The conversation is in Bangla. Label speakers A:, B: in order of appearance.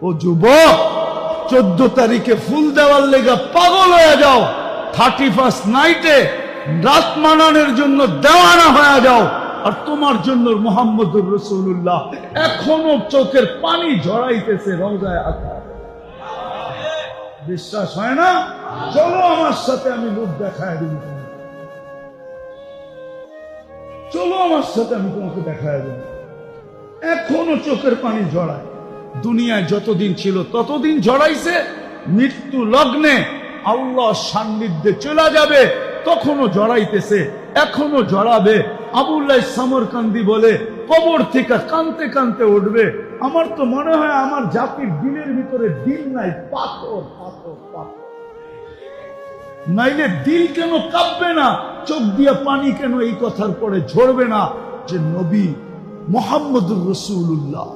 A: ও যুবক, 14 তারিখে ফুল দেওয়ার লেগা পাগল হয়ে যাও, 31st নাইটে রাত মানানোর জন্য দেওয়ানা হয়ে যাও, আর তোমার জন্য মুহাম্মদুর রাসূলুল্লাহ এখনো চোখের পানি ঝরাইতেছে রওজায়ে আতহার। বিশ্বাস হয় না? চলো আমার সাথে, আমি লোক দেখায় দিব। চলো আমার সাথে, আমি তোমাকে দেখায় দেব। এখনো চোখের পানি ঝরায়। দুনিয়ায় যতদিন ছিল ততদিন ঝরাইছে। মৃত্যু লগ্নে আল্লাহর সান্নিধ্যে চলে যাবে, তখনও ঝরাইতেছে, এখনো ঝরাবে। আবুল্লাহ সামরকান্দি বলে, কবর থেকে কানতে কানতে উঠবে। আমার তো মনে হয় আমার জাতির দিলের ভিতরে দিল নাই, পাথর পাথর পাথর। নাইলে দিল কেন কাঁপবে না, চোখ দিয়ে পানি কেন এই কথার পরে ঝরবে না যে নবী মুহাম্মদুর রাসূলুল্লাহ